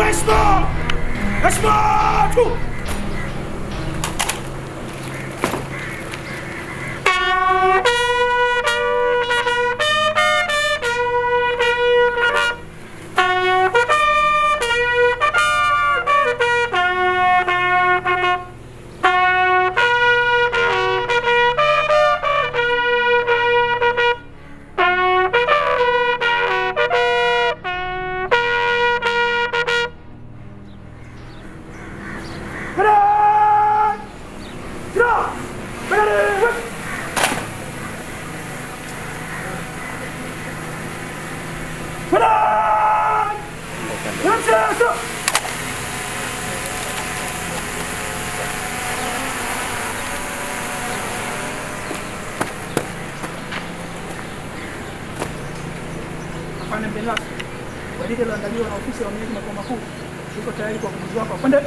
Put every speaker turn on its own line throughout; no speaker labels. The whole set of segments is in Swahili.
heshima! Heshima tu!
Afande Mbenasi, gwaride liloandaliwa na ofisi ya wahamiaji makao makuu liko tayari kwa ukaguzi wako. Afande.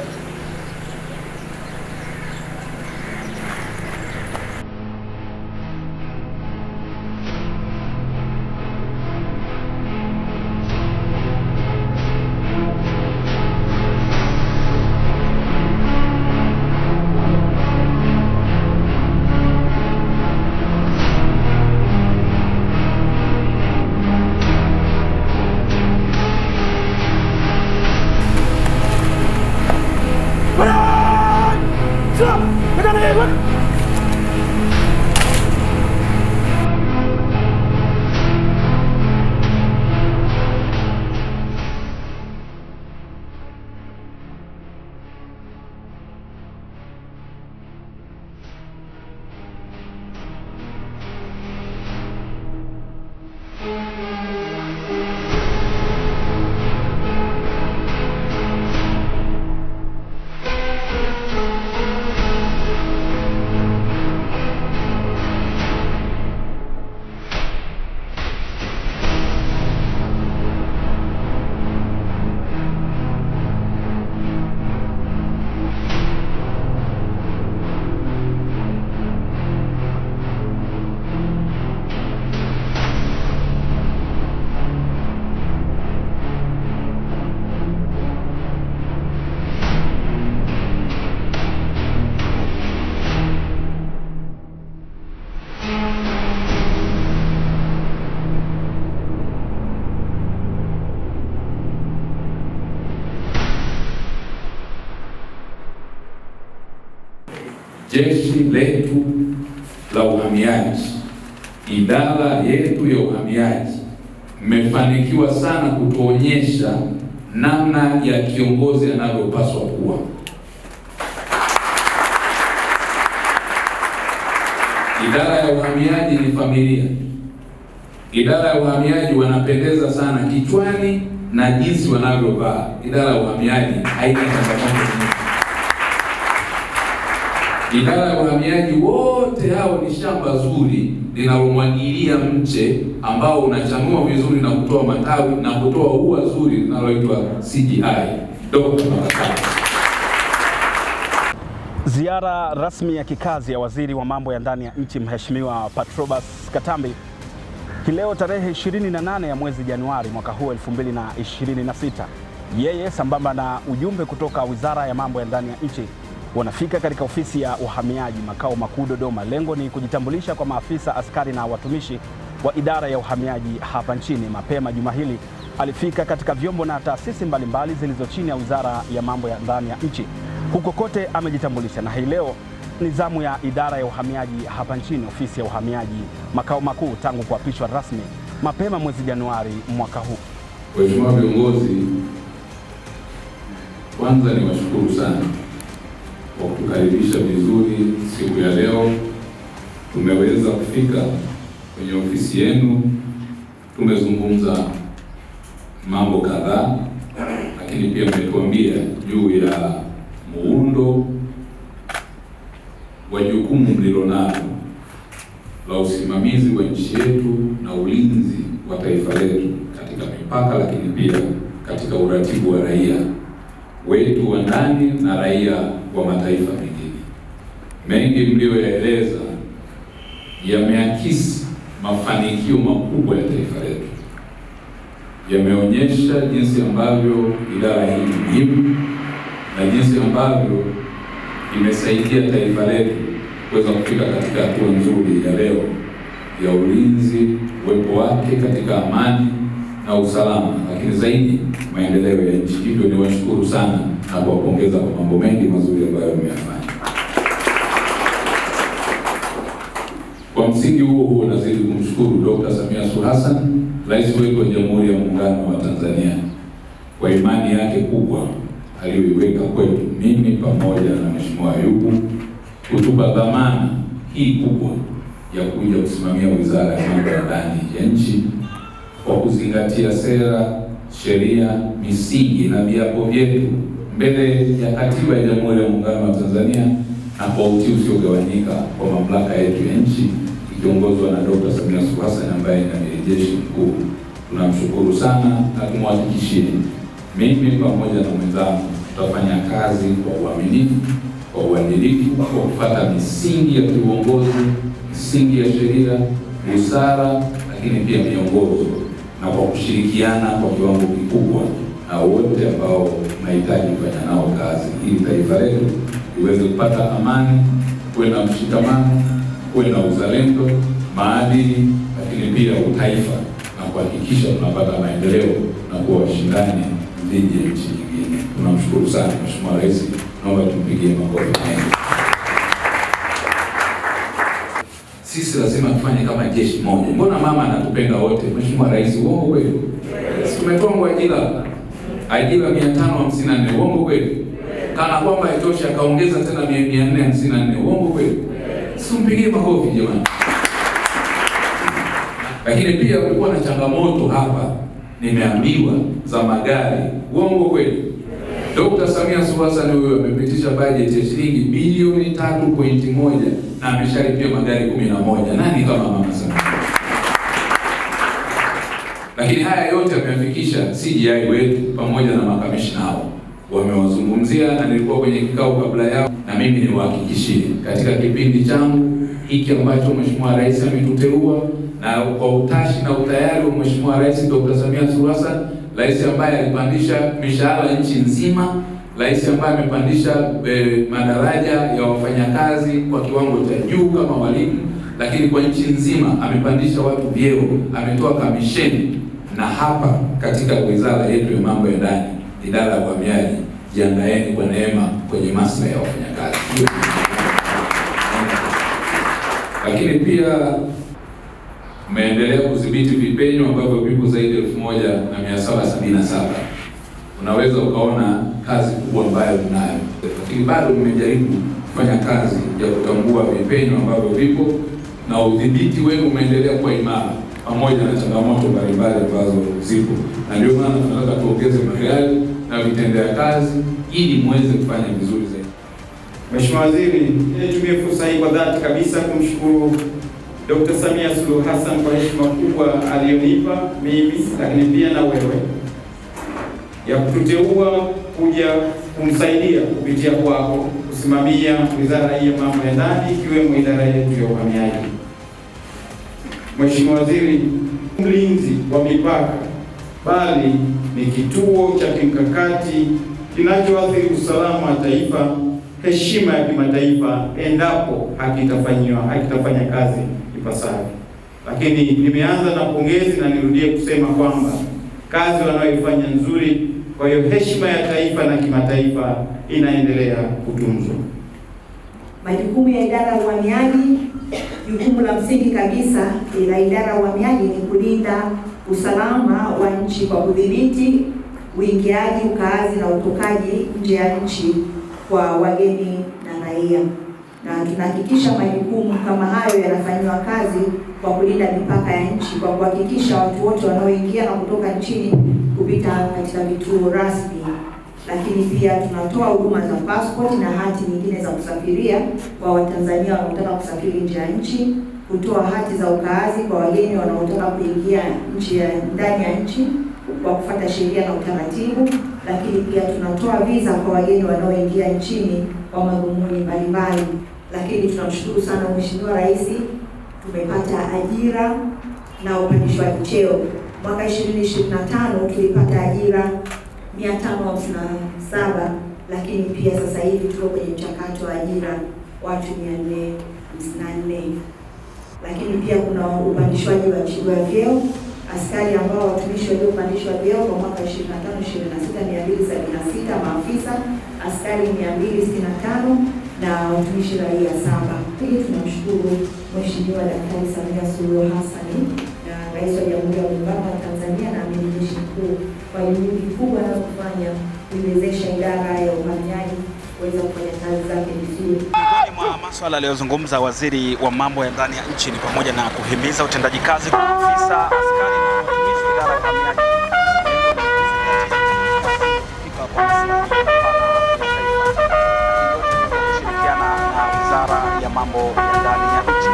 Jeshi letu la uhamiaji, idara yetu ya uhamiaji, mmefanikiwa sana kutuonyesha namna ya kiongozi anavyopaswa kuwa. Idara ya uhamiaji ni familia. Idara ya uhamiaji wanapendeza sana kichwani na jinsi wanavyovaa. Idara ya uhamiaji haina changamoto. Idara ya uhamiaji wote hao ni shamba zuri linalomwagilia mche ambao unachanua vizuri na kutoa matawi na kutoa ua zuri linaloitwa CGI. Dr. Marakati.
Ziara rasmi ya kikazi ya waziri wa mambo ya ndani ya nchi Mheshimiwa Patrobas Katambi leo tarehe 28 ya mwezi Januari mwaka huu 2026. Yeye sambamba na ujumbe kutoka Wizara ya Mambo ya Ndani ya Nchi wanafika katika ofisi ya uhamiaji makao makuu Dodoma. Lengo ni kujitambulisha kwa maafisa, askari na watumishi wa idara ya uhamiaji hapa nchini. Mapema juma hili alifika katika vyombo na taasisi mbalimbali zilizo chini ya Wizara ya Mambo ya Ndani ya Nchi. Huko kote amejitambulisha, na hii leo ni zamu ya idara ya uhamiaji hapa nchini, ofisi ya uhamiaji makao makuu, tangu kuapishwa rasmi mapema mwezi Januari mwaka huu.
Mheshimiwa viongozi, kwanza ni washukuru sana kwa kutukaribisha vizuri siku ya leo. Tumeweza kufika kwenye ofisi yenu, tumezungumza mambo kadhaa, lakini pia mmetuambia juu ya muundo wa jukumu mlilonalo la usimamizi wa nchi yetu na ulinzi wa taifa letu katika mipaka, lakini pia katika uratibu wa raia wetu wa ndani na raia wa mataifa mengine. Mengi mlioyaeleza yameakisi mafanikio makubwa ya taifa letu, yameonyesha jinsi ambavyo idara hii ni muhimu na jinsi ambavyo imesaidia taifa letu kuweza kufika katika hatua nzuri ya leo ya ulinzi, uwepo wake katika amani na usalama, lakini zaidi maendeleo ya nchi. Hivyo niwashukuru sana na kuwapongeza kwa mambo mengi mazuri ambayo mmeyafanya. Kwa msingi huo nazidi kumshukuru Dr. Samia Suluhu Hassan, Rais wetu wa Jamhuri ya Muungano wa Tanzania, kwa imani yake kubwa aliyoiweka kwetu mimi pamoja na Mheshimiwa Ayubu, kutupa dhamana hii kubwa ya kuja kusimamia Wizara ya Mambo ya Ndani ya nchi kwa kuzingatia sera, sheria, misingi na viapo vyetu mbele ya Katiba ya Jamhuri ya Muungano wa Tanzania na kwa utii usiogawanyika kwa mamlaka yetu ya nchi ikiongozwa na Dr. Samia Suluhu Hassan ambaye ni Amiri Jeshi Mkuu. Tunamshukuru sana na tumhakikishie mimi pamoja na mwenzangu tutafanya kazi kwa uaminifu, kwa uadilifu, kwa kufuata misingi ya kiuongozi, misingi ya sheria, busara, lakini pia miongozo, na kwa kushirikiana kwa kiwango kikubwa na wote ambao tunahitaji kufanya nao kazi ili taifa letu liweze kupata amani, kuwe na mshikamano, kuwe na uzalendo, maadili, lakini pia utaifa, na kuhakikisha tunapata maendeleo na kuwa washindani dhidi ya nchi nyingine. Tunamshukuru sana Mheshimiwa Rais, naomba tumpigie makofi mengi. Sisi lazima tufanye kama jeshi moja. Mbona mama anatupenda wote? Mheshimiwa Rais, uongo kweli? Tumetongwa ajira 554, uongo kweli? Kana kwamba haitoshi akaongeza tena 454, uongo kweli? Simpigie makofi jamani. Lakini pia kulikuwa na changamoto hapa, nimeambiwa, za magari, uongo kweli? Dr. Samia Suluhu Hassan huyo amepitisha bajeti ya shilingi bilioni 3.1 na ameshalipia magari 11. Nani kama mama Samia? Lakini haya yote ameyafikisha CGI wetu pamoja na makamishna hao. Wamewazungumzia na nilikuwa kwenye kikao kabla yao, na mimi niwahakikishie katika kipindi changu hiki ambacho Mheshimiwa Rais ametuteua na kwa utashi na utayari wa Mheshimiwa Rais Dr. Samia Suluhu Hassan, Rais ambaye alipandisha mishahara nchi nzima, Rais ambaye amepandisha madaraja ya wafanyakazi kwa kiwango cha juu kama walimu, lakini kwa nchi nzima amepandisha watu vyeo, ametoa kamisheni. Na hapa katika wizara yetu ya mambo ya ndani, idara ya uhamiaji, jiandaeni kwa neema kwenye maslahi ya wafanyakazi. Lakini pia umeendelea kudhibiti vipenyo ambavyo vipo zaidi ya 1777. Unaweza ukaona kazi kubwa ambayo tunayo, lakini bado mmejaribu kufanya kazi ya kutambua vipenyo ambavyo vipo, na udhibiti wenu umeendelea kuwa imara pamoja na changamoto mbalimbali ambazo zipo, na ndio maana tunataka tuongeze magari na vitendea kazi ili muweze kufanya vizuri zaidi.
Mheshimiwa Waziri, nitumie fursa hii kwa dhati kabisa kumshukuru Dr. Samia Suluhu Hassan kwa heshima kubwa aliyonipa mimi, lakini pia na wewe, ya kututeua kuja kumsaidia kupitia kwako kusimamia wizara hii ya mambo ya ndani, ikiwemo idara yetu ya uhamiaji. Mheshimiwa Waziri, mlinzi wa mipaka bali ni kituo cha kimkakati kinachoathiri usalama wa taifa, heshima ya kimataifa endapo hakitafanya kazi ipasavyo. Lakini nimeanza na pongezi na nirudie kusema kwamba kazi wanayoifanya nzuri, kwa hiyo heshima ya taifa na kimataifa inaendelea kutunzwa.
Majukumu ya idara ya uhamiaji, jukumu la msingi kabisa la idara ya uhamiaji ni kulinda usalama wa nchi kwa kudhibiti uingiaji, ukaazi na utokaji nje ya nchi kwa wageni na raia, na tunahakikisha majukumu kama hayo yanafanywa kazi kwa kulinda mipaka ya nchi kwa kuhakikisha watu wote wanaoingia na kutoka nchini kupita katika vituo rasmi. Lakini pia tunatoa huduma za passport na hati nyingine za kusafiria kwa Watanzania wanaotaka kusafiri nje ya nchi, kutoa hati za ukaazi kwa wageni wanaotaka kuingia ndani ya nchi kwa kufuata sheria na utaratibu. Lakini pia tunatoa visa kwa wageni wanaoingia nchini kwa madhumuni mbalimbali. Lakini tunamshukuru sana Mheshimiwa Rais, tumepata ajira na upandishwaji cheo Mwaka 2025 tulipata ajira 557, lakini pia sasa hivi tuko kwenye mchakato wa ajira watu 454. Lakini pia kuna upandishwaji wa vyeo, askari ambao watumishi waliopandishwa vyeo kwa mwaka 25-26 276, maafisa askari 265 na watumishi raia 7. Pili, tunamshukuru Mheshimiwa Daktari Samia Suluhu Hassan na Rais wa Jamhuri ya Muungano wa Tanzania na Amiri Jeshi Mkuu kwa juhudi kubwa anazofanya kuiwezesha idara ya uhamiaji kuweza kufanya kazi zake vizuri.
Miongoni mwa masuala aliyozungumza Waziri wa Mambo ya Ndani ya Nchi ni pamoja na kuhimiza utendaji kazi kwa maafisa, askari na watumishi wa idara ya uhamiaji kushirikiana na Wizara ya Mambo ya Ndani ya Nchi.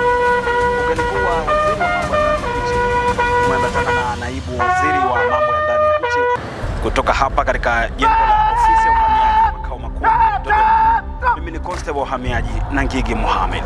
Ugeni huu wa Waziri wa Mambo ya Ndani ya Nchi umeambatana na Naibu Waziri wa Mambo ya Ndani ya Nchi kutoka hapa katika jengo la Ofisi ya Uhamiaji makao makuu Dodoma. Mimi ni Constable wa Uhamiaji Nangigi Mohamed.